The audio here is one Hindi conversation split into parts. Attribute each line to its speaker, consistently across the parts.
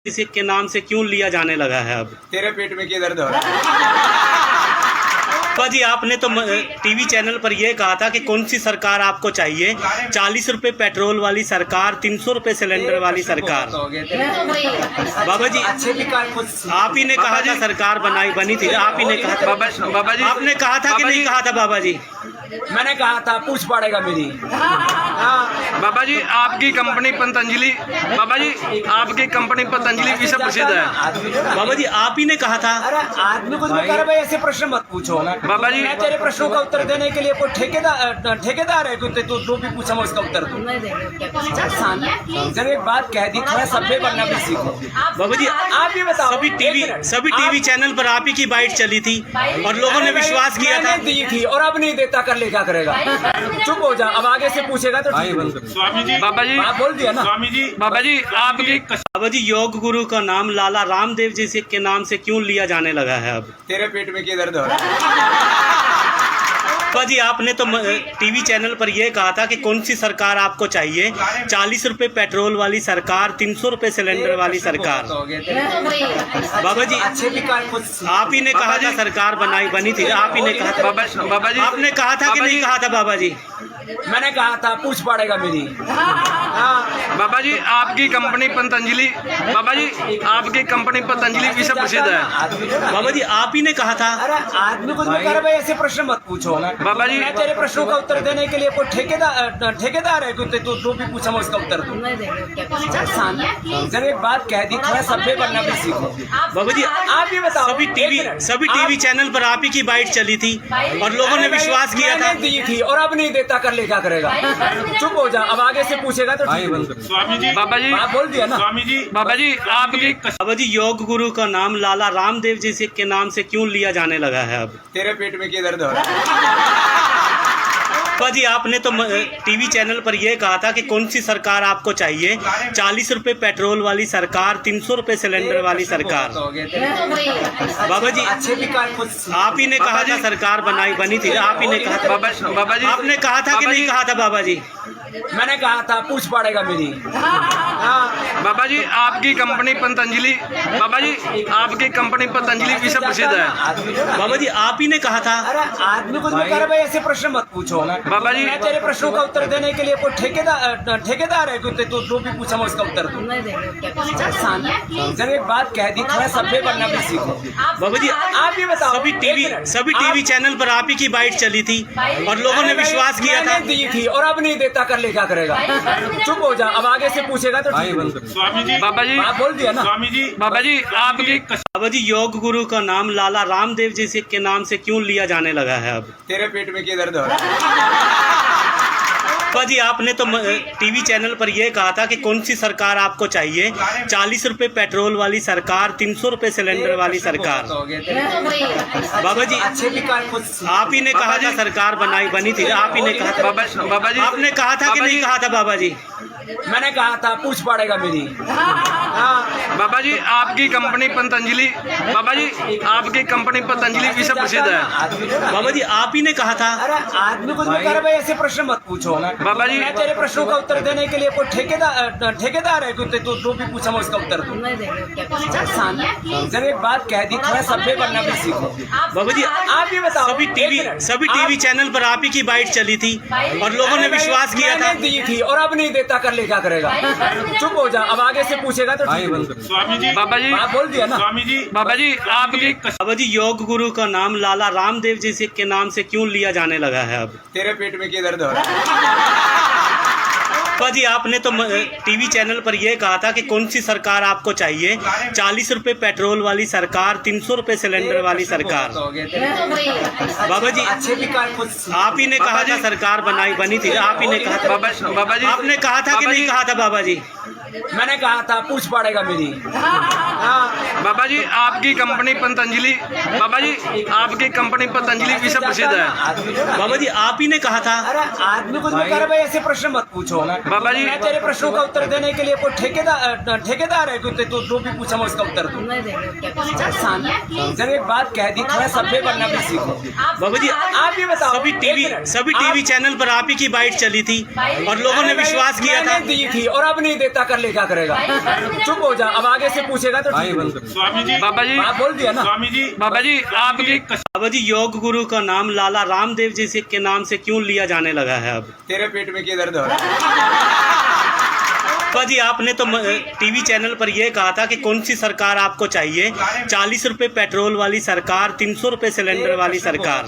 Speaker 1: किसी के नाम से क्यों लिया जाने लगा है अब?
Speaker 2: तेरे पेट में क्या दर्द हो रहा है?
Speaker 1: जी आपने तो टीवी चैनल पर यह कहा था कि कौन सी सरकार आपको चाहिए, 40 रुपए पेट्रोल वाली सरकार, 300 रुपए सिलेंडर वाली सरकार। बाबा जी आप ही ने कहा था सरकार बनी थी, आप ही ने कहा था। बाबा जी आपने कहा था कि नहीं कहा था? बाबा जी
Speaker 2: मैंने कहा था पूछ पड़ेगा मेरी।
Speaker 3: बाबा जी आपकी कंपनी पतंजलि, बाबा जी आपकी कंपनी पतंजलि विश्व प्रसिद्ध है।
Speaker 1: बाबा जी आप ही ने कहा था।
Speaker 2: अरे आदमी कुछ नहीं कर भाई, ऐसे प्रश्न मत पूछो
Speaker 3: बाबा जी।
Speaker 2: मैं तेरे प्रश्नों का उत्तर देने के लिए कोई ठेकेदार है कुछ तो जो भी पूछा मैं उसका उत्तर दूं। जब एक बात कह दी थोड़ा सभ्य बनना भी सीखो।
Speaker 1: बाबा जी
Speaker 2: आप ये बताओ,
Speaker 1: सभी टीवी चैनल पर आप ही की बाइट चली थी और लोगों ने विश्वास किया था।
Speaker 2: दी थी और अब नहीं देता, कर ले क्या करेगा? चुप हो जा, अब आगे से पूछेगा तो
Speaker 3: स्वामी जी। बाबा जी
Speaker 2: आप बोल दिया ना।
Speaker 3: स्वामी जी बाबा जी आपकी
Speaker 1: बाबा जी योग गुरु का नाम लाला रामदेव जी के नाम से क्यों लिया जाने लगा है अब?
Speaker 2: तेरे पेट में क्या दर्द हो रहा है?
Speaker 1: बाबा जी आपने तो टीवी चैनल पर यह कहा था कि कौन सी सरकार आपको चाहिए, 40 रुपए पेट्रोल वाली सरकार, 300 रुपए सिलेंडर वाली सरकार। बाबा जी आप ही ने कहा था सरकार बनी थी, आप ही ने कहा था।
Speaker 3: बाबा जी
Speaker 1: आपने कहा था कि नहीं कहा था? बाबा जी
Speaker 2: मैंने कहा था पूछ पड़ेगा मेरी।
Speaker 3: बाबा जी आपकी कंपनी पतंजलि, बाबा जी आपकी कंपनी पतंजलि विश्व प्रसिद्ध है।
Speaker 1: बाबा जी आप ही ने कहा था।
Speaker 2: अरे आदमी कुछ नहीं कर भाई, ऐसे प्रश्न मत पूछो
Speaker 3: बाबा जी।
Speaker 2: मैं तेरे प्रश्नों का उत्तर देने के लिए कोई ठेकेदार है कुछ तो जो भी पूछा मैं उसका उत्तर दूं। जब एक बात कह दी थोड़ा सभ्य बनना भी सीखो।
Speaker 1: बाबा जी
Speaker 2: आप ये बताओ,
Speaker 1: सभी टीवी चैनल पर आप ही की बाइट चली थी और लोगों ने विश्वास किया था।
Speaker 2: दी थी और अब नहीं देता, कर ले क्या करेगा? चुप हो जा, अब आगे से पूछेगा तो
Speaker 3: स्वामी जी। बाबा जी
Speaker 2: आप बोल दिया ना।
Speaker 3: स्वामी जी बाबा जी आपकी
Speaker 1: बाबा जी योग गुरु का नाम लाला रामदेव जी के नाम से क्यों लिया जाने लगा है अब?
Speaker 2: तेरे पेट में क्या दर्द हो रहा है?
Speaker 1: बाबा जी आपने तो टीवी चैनल पर यह कहा था कि कौन सी सरकार आपको चाहिए, 40 रुपए पेट्रोल वाली सरकार, 300 रुपए सिलेंडर वाली सरकार। बाबा जी आप ही ने कहा था सरकार बनी थी, आप ही ने कहा था।
Speaker 3: बाबा जी
Speaker 1: आपने कहा था कि नहीं कहा था? बाबा जी
Speaker 2: मैंने कहा था पूछ पड़ेगा मेरी।
Speaker 3: बाबा जी आपकी कंपनी पतंजलि, बाबा जी आपकी कंपनी पतंजलि विश्व प्रसिद्ध है।
Speaker 1: बाबा जी आप ही ने कहा था।
Speaker 2: अरे आदमी कुछ नहीं कर भाई, ऐसे प्रश्न मत पूछो
Speaker 3: बाबा जी।
Speaker 2: मैं तेरे प्रश्नों का उत्तर देने के लिए कोई ठेकेदार है कुछ तो जो भी पूछा मैं उसका उत्तर दूं। जब एक बात कह दी थोड़ा सभ्य बनना भी सीखो।
Speaker 1: बाबा जी
Speaker 2: आप ये बताओ,
Speaker 1: सभी टीवी चैनल पर आप ही की बाइट चली थी और लोगों ने विश्वास किया था।
Speaker 2: दी थी और अब नहीं देता, कर ले क्या करेगा? चुप हो जा, अब आगे से पूछेगा तो
Speaker 3: स्वामी जी। बाबा जी
Speaker 2: आप बोल दिया ना।
Speaker 3: स्वामी जी बाबा जी आपकी
Speaker 1: बाबा जी योग गुरु का नाम लाला रामदेव जी के नाम से क्यों लिया जाने लगा है अब?
Speaker 2: तेरे पेट में क्या दर्द हो रहा है?
Speaker 1: बाबा जी आपने तो टीवी चैनल पर यह कहा था कि कौन सी सरकार आपको चाहिए, 40 रुपए पेट्रोल वाली सरकार, 300 रुपए सिलेंडर वाली सरकार। बाबा जी आप ही ने कहा था सरकार बनी थी, आप ही ने कहा था।
Speaker 3: बाबा जी
Speaker 1: आपने कहा था कि नहीं कहा था? बाबा जी
Speaker 2: मैंने कहा था पूछ पड़ेगा मेरी।
Speaker 3: बाबा जी आपकी कंपनी पतंजलि, बाबा जी आपकी कंपनी पतंजलि विश्व प्रसिद्ध है।
Speaker 1: बाबा जी आप ही ने कहा था।
Speaker 2: अरे आदमी कुछ नहीं कर भाई, ऐसे प्रश्न मत पूछो
Speaker 3: बाबा जी।
Speaker 2: मैं तेरे प्रश्नों का उत्तर देने के लिए कोई ठेकेदार है कुछ तो जो भी पूछा मैं उसका उत्तर दूं। जब एक बात कह दी थोड़ा सभ्य बनना भी सीखो।
Speaker 1: बाबा जी
Speaker 2: आप ये बताओ,
Speaker 1: सभी टीवी चैनल पर आप ही की बाइट चली थी और लोगों ने विश्वास किया था।
Speaker 2: दी थी और अब नहीं देता, कर ले क्या करेगा? चुप हो जा, अब आगे से पूछेगा तो
Speaker 3: स्वामी जी। बाबा जी
Speaker 2: आप बोल दिया ना।
Speaker 3: स्वामी जी बाबा जी आपकी
Speaker 1: बाबा जी योग गुरु का नाम लाला रामदेव जी के नाम से क्यों लिया जाने लगा है अब?
Speaker 2: तेरे पेट में क्या दर्द हो रहा है?
Speaker 1: बाबा जी आपने तो टीवी चैनल पर यह कहा था कि कौन सी सरकार आपको चाहिए, 40 रुपए पेट्रोल वाली सरकार, 300 रुपए सिलेंडर वाली सरकार। बाबा जी आप ही ने कहा था सरकार बनी थी, आप ही ने कहा था।
Speaker 3: बाबा जी
Speaker 1: आपने कहा था कि नहीं कहा था? बाबा जी
Speaker 2: मैंने कहा था पूछ पड़ेगा मेरी।
Speaker 3: बाबा जी आपकी कंपनी पतंजलि, बाबा जी आपकी कंपनी पतंजलि विश्व प्रसिद्ध है।
Speaker 1: बाबा जी आप ही ने कहा था।
Speaker 2: अरे आदमी कुछ नहीं कर भाई, ऐसे प्रश्न मत पूछो
Speaker 3: बाबा जी।
Speaker 2: मैं तेरे प्रश्नों का उत्तर देने के लिए कोई ठेकेदार है कुछ तो जो भी पूछा मैं उसका उत्तर दूं। जब एक बात कह दी थोड़ा सभ्य बनना भी सीखो।
Speaker 1: बाबा जी
Speaker 2: आप ये बताओ,
Speaker 1: सभी टीवी चैनल पर आप ही की बाइट चली थी और लोगों ने विश्वास किया था।
Speaker 2: दी थी और अब नहीं देता, कर ले क्या करेगा? चुप हो जा, अब आगे से पूछेगा तो ठीक है।
Speaker 4: स्वामी जी,
Speaker 3: बाबा जी
Speaker 2: हाँ, बोल दिया ना।
Speaker 4: स्वामी जी,
Speaker 3: बाबा जी आपकी
Speaker 1: बाबा जी योग गुरु का नाम लाला रामदेव जी से के नाम से क्यों लिया जाने लगा है अब?
Speaker 2: तेरे पेट में क्या दर्द हो रहा है?
Speaker 1: बाबा जी आपने तो टीवी चैनल पर यह कहा था कि कौन सी सरकार आपको चाहिए, 40 रुपए पेट्रोल वाली सरकार, 300 रुपए सिलेंडर वाली सरकार।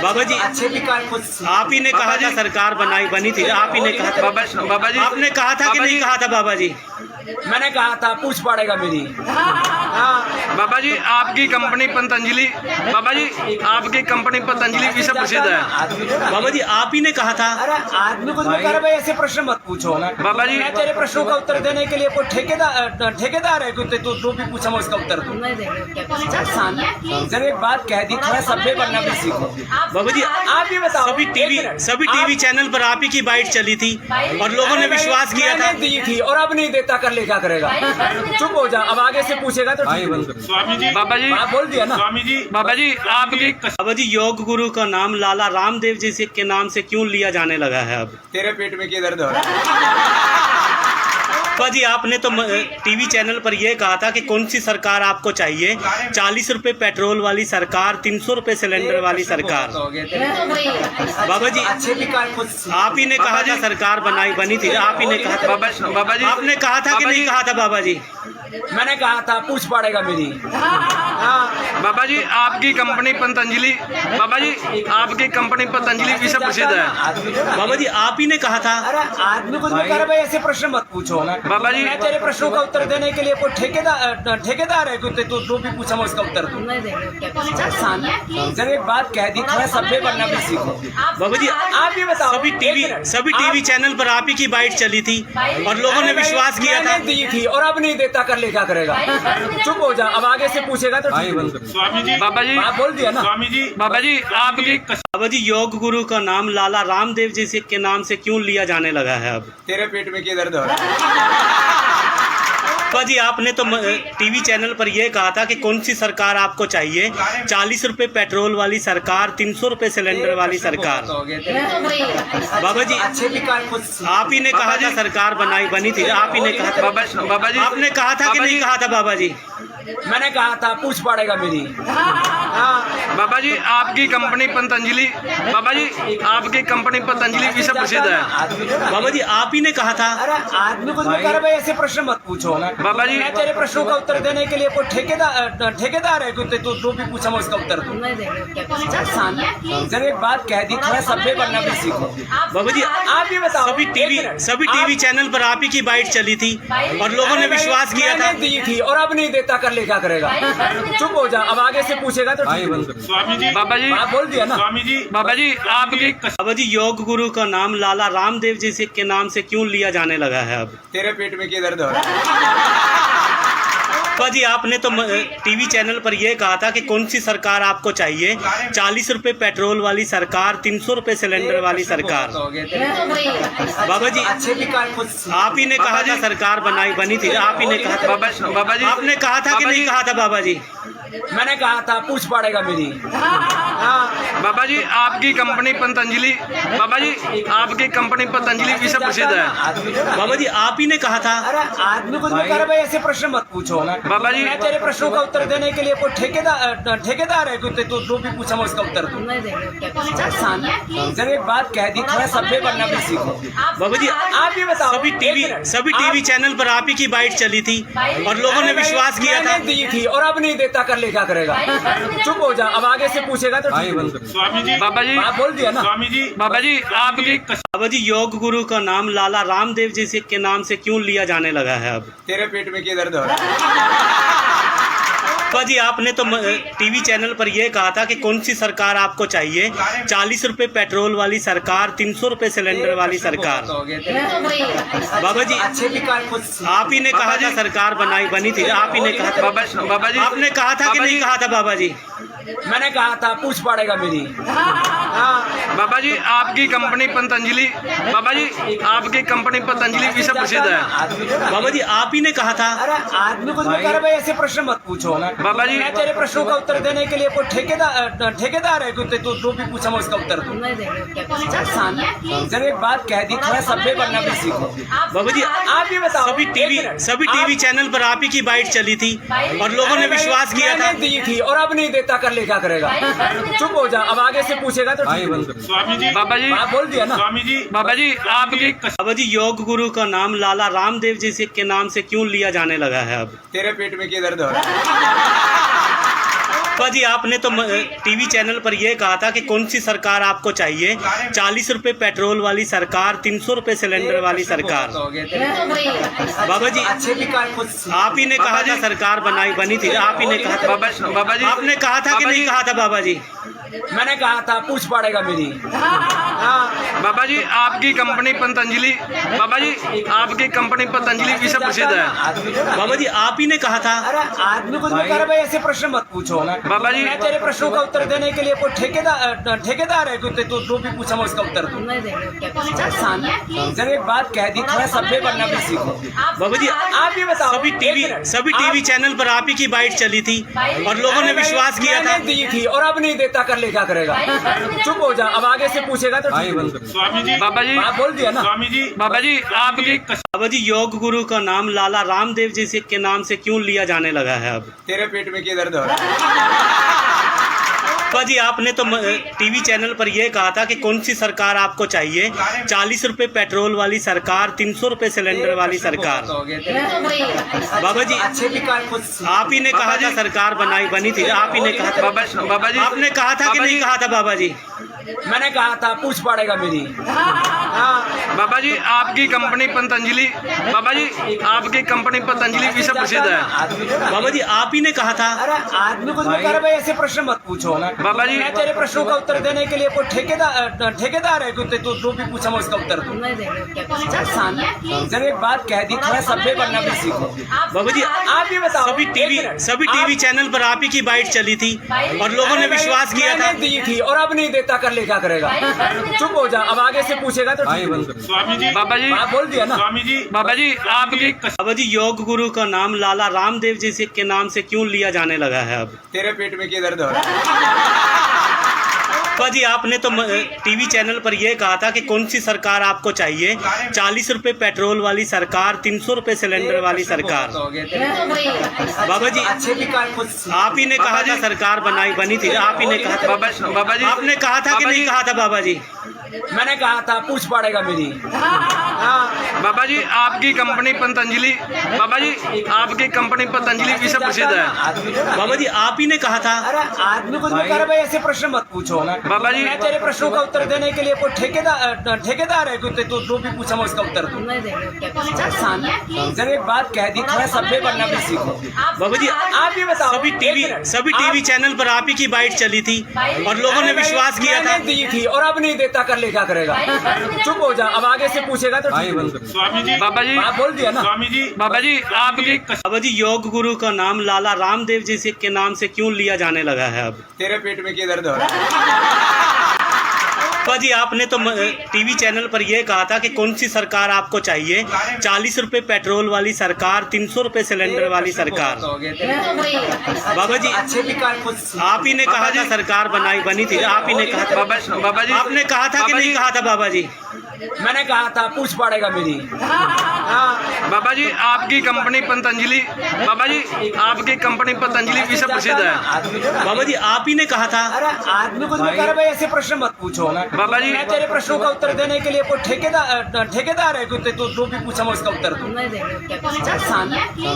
Speaker 1: बाबा जी
Speaker 2: अच्छे भी कार खुद
Speaker 1: आप ही ने कहा था सरकार बनी थी, आप ही ने कहा था।
Speaker 3: बाबा जी
Speaker 1: आपने कहा था कि
Speaker 3: बाबा
Speaker 1: नहीं
Speaker 3: जी,
Speaker 1: कहा था बाबा जी?
Speaker 2: मैंने कहा था पूछ पड़ेगा मेरी। हाँ,
Speaker 3: बाबा जी आपकी कंपनी पतंजलि, बाबा जी आपकी कंपनी पतंजलि विश्व प्रसिद्ध है।
Speaker 2: आदमी को ना-
Speaker 1: बाबा जी आप ही ने कहा था।
Speaker 2: अरे आदमी कुछ भी करे भाई, ऐसे प्रश्न मत पूछो।
Speaker 3: बाबा जी
Speaker 2: मैं तेरे प्रश्नों का उत्तर देने के लिए कोई ठेकेदार है? तू जो भी पूछा मैं उसका उत्तर दूं। जरा एक बात कह दी, थोड़ा सभ्य बनना भी सीखो।
Speaker 1: बाबा जी
Speaker 2: आप ये बताओ,
Speaker 1: सभी
Speaker 2: एक
Speaker 1: टीवी
Speaker 2: मिनट।
Speaker 1: चैनल पर आप ही की बाइट चली थी और लोगों ने
Speaker 2: अरे
Speaker 1: विश्वास किया था।
Speaker 2: मैंने दी थी और अब नहीं देता, कर ले क्या करेगा? चुप हो जा, अब आगे से पूछेगा तो ठीक है।
Speaker 4: स्वामी जी,
Speaker 3: बाबा जी
Speaker 2: हाँ, बोल दिया ना।
Speaker 4: स्वामी जी,
Speaker 3: बाबा जी आपकी
Speaker 1: बाबा जी योग गुरु का नाम लाला रामदेव जी से के नाम से क्यों लिया जाने लगा है अब?
Speaker 2: तेरे पेट में क्या दर्द हो रहा है?
Speaker 1: बाबा जी आपने तो टीवी चैनल पर यह कहा था कि कौन सी सरकार आपको चाहिए, 40 रुपए पेट्रोल वाली सरकार, 300 रुपए सिलेंडर वाली सरकार। बाबा जी
Speaker 2: अच्छे भी कार खुद
Speaker 1: आप ही ने कहा था सरकार बनी थी, आप ही ने कहा था।
Speaker 3: बाबा जी
Speaker 1: आपने कहा था कि
Speaker 3: बाबा
Speaker 1: नहीं
Speaker 3: जी,
Speaker 1: कहा था बाबा जी?
Speaker 2: मैंने कहा था पूछ पड़ेगा मेरी। हाँ,
Speaker 3: बाबा जी आपकी कंपनी पतंजलि, बाबा जी आपकी कंपनी पतंजलि विश्व प्रसिद्ध है।
Speaker 2: आदमी को ना-
Speaker 1: बाबा जी आप ही ने कहा था।
Speaker 2: अरे आदमी कुछ भी करे भाई, ऐसे प्रश्न मत पूछो।
Speaker 3: बाबा जी
Speaker 2: मैं तेरे प्रश्नों का उत्तर देने के लिए कोई ठेकेदार है? तू जो भी पूछा मैं उसका उत्तर दूं। जरा एक बात कह दी, थोड़ा सभ्य बनना भी सीखो।
Speaker 1: बाबा जी
Speaker 2: आप ये बताओ,
Speaker 1: सभी टीवी चैनल पर आप ही की बाइट चली थी और लोगों ने विश्वास किया था।
Speaker 2: दी थी और अब नहीं देता, कर ले क्या करेगा? चुप हो जा, अब आगे से पूछेगा तो ठीक है।
Speaker 4: स्वामी जी,
Speaker 3: बाबा जी
Speaker 2: हाँ, बोल दिया ना।
Speaker 4: स्वामी जी,
Speaker 3: बाबा जी आपकी
Speaker 1: बाबा जी योग गुरु का नाम लाला रामदेव जी से के नाम से क्यों लिया जाने लगा है अब?
Speaker 2: तेरे पेट में क्या दर्द हो रहा है?
Speaker 1: बाबा जी आपने तो टीवी चैनल पर यह कहा था कि कौन सी सरकार आपको चाहिए, 40 रुपए पेट्रोल वाली सरकार, 300 रुपए सिलेंडर वाली सरकार। बाबा जी
Speaker 2: अच्छे भी कार खुद
Speaker 1: आप ही ने कहा था सरकार बनी थी, आप ही ने कहा था।
Speaker 3: बाबा जी
Speaker 1: आपने कहा था कि
Speaker 3: बाबा
Speaker 1: नहीं
Speaker 3: जी,
Speaker 1: कहा था बाबा जी?
Speaker 2: मैंने कहा था पूछ पड़ेगा मेरी। हाँ,
Speaker 3: बाबा जी आपकी कंपनी पतंजलि, बाबा जी आपकी कंपनी पतंजलि विश्व प्रसिद्ध है।
Speaker 2: आदमी को ना-
Speaker 1: बाबा जी आप ही ने कहा था।
Speaker 2: अरे आदमी कुछ भी करे भाई, ऐसे प्रश्न मत पूछो।
Speaker 3: बाबा जी
Speaker 2: मैं तेरे प्रश्नों का उत्तर देने के लिए कोई ठेकेदार है? तू जो भी पूछा मैं उसका उत्तर दूं। जरा एक बात कह दी, थोड़ा सभ्य बनना भी सीखो।
Speaker 1: बाबा जी
Speaker 2: आप ये बताओ,
Speaker 1: सभी
Speaker 2: एक
Speaker 1: टीवी
Speaker 2: मिनट।
Speaker 1: चैनल पर आप ही की बाइट चली थी और लोगों ने
Speaker 2: अरे
Speaker 1: विश्वास किया था।
Speaker 2: मैंने दी थी और अब नहीं देता, कर ले क्या करेगा? चुप हो जा, अब आगे से पूछेगा तो ठीक है।
Speaker 4: स्वामी जी,
Speaker 3: बाबा जी
Speaker 2: हाँ, बोल दिया ना।
Speaker 4: स्वामी जी,
Speaker 3: बाबा जी आपकी
Speaker 1: बाबा जी योग गुरु का नाम लाला रामदेव जी से के नाम से क्यों लिया जाने लगा है अब?
Speaker 2: तेरे पेट में क्या दर्द हो रहा है?
Speaker 1: बाबा जी आपने तो टीवी चैनल पर यह कहा था कि कौन सी सरकार आपको चाहिए, 40 रुपए पेट्रोल वाली सरकार, 300 रुपए सिलेंडर वाली सरकार। बाबा जी
Speaker 2: अच्छे भी कार खुद
Speaker 1: आप ही ने कहा था सरकार बनी थी, आप ही ने कहा था।
Speaker 3: बाबा जी
Speaker 1: आपने कहा था कि
Speaker 3: बाबा
Speaker 1: नहीं
Speaker 3: जी,
Speaker 1: कहा था बाबा जी?
Speaker 2: मैंने कहा था पूछ पड़ेगा मेरी। हाँ,
Speaker 3: बाबा जी आपकी कंपनी पतंजलि, बाबा जी आपकी कंपनी पतंजलि विश्व प्रसिद्ध है।
Speaker 2: आदमी को ना-
Speaker 1: बाबा जी आप ही ने कहा था।
Speaker 2: अरे आदमी कुछ भी करे भाई, ऐसे प्रश्न मत पूछो।
Speaker 3: बाबा जी
Speaker 2: मैं तेरे प्रश्नों का उत्तर देने के लिए कोई ठेकेदार है? तू जो भी पूछा मैं उसका उत्तर दूं। जरा एक बात कह दी, थोड़ा सभ्य बनना भी सीखो।
Speaker 1: बाबा जी
Speaker 2: आप ये बताओ,
Speaker 1: सभी टीवी चैनल पर आप ही की बाइट चली थी और लोगों ने विश्वास किया था।
Speaker 2: मैंने दी थी और अब नहीं देता, कर ले क्या करेगा? चुप हो जा, अब आगे से पूछेगा तो ठीक है।
Speaker 4: स्वामी जी,
Speaker 3: बाबा जी
Speaker 2: हाँ, बोल दिया ना।
Speaker 4: स्वामी जी,
Speaker 3: बाबा जी आपकी
Speaker 1: बाबा जी योग गुरु का नाम लाला रामदेव जी से के नाम से क्यों लिया जाने लगा है अब?
Speaker 2: तेरे पेट में क्या दर्द हो रहा है?
Speaker 1: बाबा जी आपने तो टीवी चैनल पर यह कहा था कि कौन सी सरकार आपको चाहिए, 40 रुपए पेट्रोल वाली सरकार, 300 रुपए सिलेंडर वाली सरकार। बाबा जी
Speaker 2: अच्छे भी कार खुद
Speaker 1: आप ही ने कहा था सरकार बनी थी, आप ही ने कहा था।
Speaker 3: बाबा जी
Speaker 1: आपने कहा था कि
Speaker 3: बाबा
Speaker 1: नहीं
Speaker 3: जी,
Speaker 1: कहा था बाबा जी?
Speaker 2: मैंने कहा था पूछ पड़ेगा मेरी। हाँ
Speaker 3: बाबा जी आपकी कंपनी पतंजलि, बाबा जी आपकी कंपनी पतंजलि विश्व प्रसिद्ध है।
Speaker 2: आदमी को ना-
Speaker 1: बाबा जी आप ही ने कहा था।
Speaker 2: अरे आदमी कुछ भी करे भाई, ऐसे प्रश्न मत पूछो।
Speaker 3: बाबा जी
Speaker 2: मैं तेरे प्रश्नों का उत्तर देने के लिए कोई ठेकेदार है कि तू जो भी पूछा मैं उसका उत्तर दूं। जब एक बात कह दी, थोड़ा सभ्य बनना भी सीखो।
Speaker 1: बाबा जी
Speaker 2: आप ये बताओ,
Speaker 1: सभी
Speaker 2: एक
Speaker 1: टीवी
Speaker 2: मिनट।
Speaker 1: चैनल पर आप ही की बाइट चली थी और लोगों ने विश्वास किया था।
Speaker 2: मैंने दी थी और अब नहीं देता, कर ले क्या करेगा। चुप हो जा, अब आगे से पूछेगा तो ठीक है।
Speaker 4: स्वामी जी,
Speaker 3: बाबा जी
Speaker 2: आप बोल दिया ना।
Speaker 4: स्वामी जी,
Speaker 3: बाबा जी आपकी
Speaker 1: बाबा जी योग गुरु का नाम लाला रामदेव जी से के नाम से क्यों लिया जाने लगा है अब?
Speaker 2: तेरे पेट में क्या दर्द हो रहा है?
Speaker 1: बाबा जी आपने तो टीवी चैनल पर यह कहा था कि कौन सी सरकार आपको चाहिए, 40 रुपए पेट्रोल वाली सरकार, 300 रुपए सिलेंडर वाली सरकार। बाबा जी
Speaker 2: अच्छे भी कार खुद सीख।
Speaker 1: आप ही ने कहा था सरकार बनी थी, आप ही ने कहा था।
Speaker 3: बाबा जी
Speaker 1: आपने कहा था कि
Speaker 3: बाबा
Speaker 1: नहीं
Speaker 3: जी-
Speaker 1: कहा था बाबा जी?
Speaker 2: मैंने कहा था पूछ पड़ेगा मेरी। हाँ
Speaker 3: बाबा जी आपकी कंपनी पतंजलि, बाबा जी आपकी कंपनी पतंजलि विश्व प्रसिद्ध है।
Speaker 2: आदमी को ना-
Speaker 1: बाबा जी आप ही ने कहा था।
Speaker 2: अरे आदमी कुछ भी करे भाई, ऐसे प्रश्न मत पूछो।
Speaker 3: बाबा जी
Speaker 2: मैं तेरे प्रश्नों का उत्तर देने के लिए कोई ठेकेदार है कि तू जो भी पूछा मैं उसका उत्तर दूं। जब एक बात कह दी, थोड़ा सभ्य बनना भी सीखो।
Speaker 1: बाबा जी
Speaker 2: आप ये बताओ,
Speaker 1: सभी टीवी चैनल पर आप ही की बाइट चली थी और लोगों ने विश्वास किया था।
Speaker 2: दी थी और अब नहीं देता, कर ले क्या करेगा। चुप हो जा, अब आगे से पूछेगा तो ठीक है।
Speaker 4: स्वामी जी,
Speaker 3: बाबा जी
Speaker 2: आप बोल दिया ना।
Speaker 4: स्वामी जी,
Speaker 3: बाबा जी आपकी
Speaker 1: बाबा जी योग गुरु का नाम लाला रामदेव जी से के नाम से क्यों लिया जाने लगा है अब?
Speaker 2: तेरे पेट में क्या दर्द हो रहा है?
Speaker 1: बाबा जी आपने तो टीवी चैनल पर यह कहा था कि कौन सी सरकार आपको चाहिए, 40 रुपए पेट्रोल वाली सरकार, 300 रुपए सिलेंडर वाली सरकार। बाबा जी
Speaker 2: अच्छे भी कार खुद सीख।
Speaker 1: आप ही ने कहा था सरकार बनी थी, आप ही ने कहा था।
Speaker 3: बाबा जी
Speaker 1: आपने कहा था कि
Speaker 3: बाबा
Speaker 1: नहीं
Speaker 3: जी-
Speaker 1: कहा था बाबा जी?
Speaker 2: मैंने कहा था पूछ पड़ेगा मेरी। हाँ
Speaker 3: बाबा जी आपकी कंपनी पतंजलि, बाबा जी आपकी कंपनी पतंजलि विश्व प्रसिद्ध है।
Speaker 2: आदमी को ना-
Speaker 1: बाबा जी आप ही ने कहा था।
Speaker 2: अरे आदमी कुछ भी करे भाई, ऐसे प्रश्न मत पूछो।
Speaker 3: बाबा जी
Speaker 2: मैं तेरे प्रश्नों का उत्तर देने के लिए कोई ठेकेदार है कि तू जो भी पूछा मैं उसका उत्तर दूं। जब एक बात कह दी, थोड़ा सभ्य बनना भी सीखो।
Speaker 1: बाबा जी
Speaker 2: आप ये बताओ,
Speaker 1: सभी
Speaker 2: एक
Speaker 1: टीवी
Speaker 2: मिनट।
Speaker 1: चैनल पर आप ही की बाइट चली थी और लोगों ने विश्वास किया था।
Speaker 2: मैंने दी थी और अब नहीं देता, कर ले क्या करेगा। चुप हो जा, अब आगे से पूछेगा तो ठीक है।
Speaker 4: स्वामी जी,
Speaker 3: बाबा जी
Speaker 2: आप बोल दिया ना।
Speaker 4: स्वामी जी,
Speaker 3: बाबा जी आपकी
Speaker 1: बाबा जी योग गुरु का नाम लाला रामदेव जी से के नाम से क्यों लिया जाने लगा है अब?
Speaker 2: तेरे पेट में क्या दर्द हो रहा है?
Speaker 1: बाबा जी आपने तो टीवी चैनल पर यह कहा था कि कौन सी सरकार आपको चाहिए, 40 रुपए पेट्रोल वाली सरकार, 300 रुपए सिलेंडर वाली सरकार। बाबा जी
Speaker 2: अच्छे भी कार खुद सीख।
Speaker 1: आप ही ने कहा था सरकार बनी थी, आप ही ने कहा था।
Speaker 3: बाबा जी
Speaker 1: आपने कहा था कि
Speaker 3: बाबा
Speaker 1: नहीं
Speaker 3: जी-
Speaker 1: कहा था बाबा जी?
Speaker 2: मैंने कहा था पूछ पड़ेगा मेरी। हाँ
Speaker 3: बाबा जी आपकी कंपनी पतंजलि, बाबा जी आपकी कंपनी पतंजलि विश्व प्रसिद्ध है।
Speaker 2: आदमी को ना-
Speaker 1: बाबा जी आप ही ने कहा था।
Speaker 2: अरे आदमी कुछ भी करे भाई, ऐसे प्रश्न मत पूछो।
Speaker 3: बाबा जी
Speaker 2: मैं तेरे प्रश्नों का उत्तर देने के लिए कोई ठेकेदार है कि तू जो भी पूछा मैं उसका उत्तर दूं। जब एक बात कह दी, थोड़ा सभ्य बनना भी सीखो।
Speaker 1: बाबा जी
Speaker 2: आप ये बताओ,
Speaker 1: सभी टीवी चैनल पर आप ही की बाइट चली थी और लोगों ने विश्वास किया था।
Speaker 2: मैंने दी थी और अब नहीं देता, कर ले क्या करेगा। चुप हो जा, अब आगे से पूछेगा तो ठीक है।
Speaker 4: स्वामी जी,
Speaker 3: बाबा जी
Speaker 2: आप बोल दिया ना।
Speaker 4: स्वामी जी,
Speaker 3: बाबा जी आपकी
Speaker 1: बाबा जी योग गुरु का नाम लाला रामदेव जी से के नाम से क्यों लिया जाने लगा है अब?
Speaker 2: तेरे पेट में क्या दर्द हो रहा है?
Speaker 1: बाबा जी आपने तो टीवी चैनल पर यह कहा था कि कौन सी सरकार आपको चाहिए, 40 रुपए पेट्रोल वाली सरकार, 300 रुपए सिलेंडर वाली सरकार। बाबा जी
Speaker 2: अच्छे भी कार खुद सीख।
Speaker 1: आप ही ने कहा था सरकार बनी थी, आप ही ने कहा था।
Speaker 3: बाबा जी
Speaker 1: आपने कहा था कि
Speaker 3: बाबा
Speaker 1: नहीं
Speaker 3: जी-
Speaker 1: कहा था बाबा जी?
Speaker 2: मैंने कहा था पूछ पड़ेगा मेरी। हाँ
Speaker 3: बाबा जी आपकी कंपनी पतंजलि, बाबा जी आपकी कंपनी पतंजलि विश्व प्रसिद्ध है।
Speaker 2: आदमी को ना-
Speaker 1: बाबा जी आप ही ने कहा था।
Speaker 2: अरे आदमी कुछ भी करे भाई, ऐसे प्रश्न मत पूछो।
Speaker 3: बाबा जी
Speaker 2: मैं तेरे प्रश्नों का उत्तर देने के लिए कोई ठेकेदार है कि तू जो भी पूछा मैं उसका उत्तर दूं।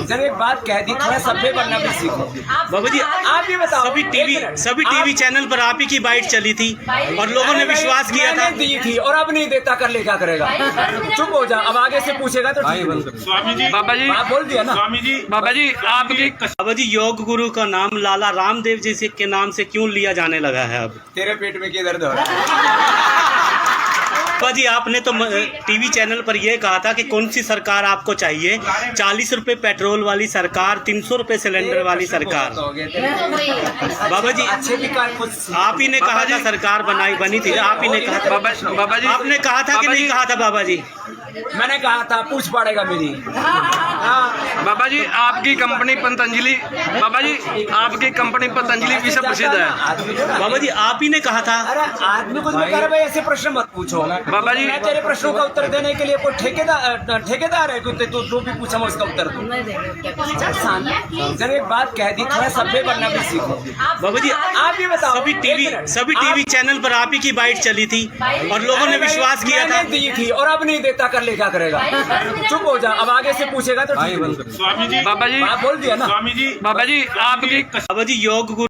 Speaker 2: जब एक बात कह दी, थोड़ा सभ्य बनना भी सीखो।
Speaker 1: बाबा जी
Speaker 2: आप ये बताओ,
Speaker 1: सभी
Speaker 2: एक
Speaker 1: टीवी चैनल पर आप ही की बाइट चली थी और लोगों ने विश्वास किया था।
Speaker 2: मैंने दी थी और अब नहीं देता, कर ले क्या करेगा। चुप हो जा, अब आगे से पूछेगा तो ठीक है।
Speaker 4: स्वामी जी,
Speaker 3: बाबा जी
Speaker 2: आप बोल दिया ना।
Speaker 4: स्वामी जी,
Speaker 3: बाबा जी आपकी
Speaker 1: बाबा जी योग गुरु का नाम लाला रामदेव जी से के नाम से क्यों लिया जाने लगा है अब?
Speaker 2: तेरे पेट में क्या दर्द हो रहा है?
Speaker 1: बाबा जी आपने तो टीवी चैनल पर यह कहा था कि कौन सी सरकार आपको चाहिए, 40 रुपए पेट्रोल वाली सरकार, 300 रुपए सिलेंडर वाली सरकार। बाबा जी
Speaker 2: अच्छे विकास खुद
Speaker 1: आप ही ने कहा था, सरकार बनी थी, आप ही ने कहा था।
Speaker 3: बाबा जी
Speaker 1: आपने कहा था कि नहीं कहा था बाबा जी?
Speaker 2: मैंने कहा था पूछ पड़ेगा मेरी। हाँ
Speaker 3: बाबा जी आपकी कंपनी पतंजलि, बाबा जी आपकी कंपनी पतंजलि विश्व प्रसिद्ध है।
Speaker 1: बाबा जी आप ही ने कहा था।
Speaker 2: अरे आदमी कुछ नहीं कर भाई, ऐसे प्रश्न मत पूछो
Speaker 3: बाबा जी।
Speaker 2: मैं तेरे प्रश्नों का उत्तर देने के लिए कोई ठेकेदार है कि तू जो भी पूछा मैं उसका उत्तर दूं। जब एक बात कह दी थोड़ा सभ्य बनना भी सीखो।
Speaker 1: बाबा जी
Speaker 2: आप ये बताओ,
Speaker 1: सभी टीवी चैनल पर आप ही की बाइट चली थी और लोगों ने विश्वास किया था।
Speaker 2: मैंने दी थी और अब नहीं देता, कर ले क्या करेगा? चुप हो जा, अब आगे से पूछेगा तो ठीक है।
Speaker 3: बाबा जी
Speaker 2: आप बोल दिया ना।
Speaker 3: बाबा जी आपकी
Speaker 1: बाबा जी योग गुरु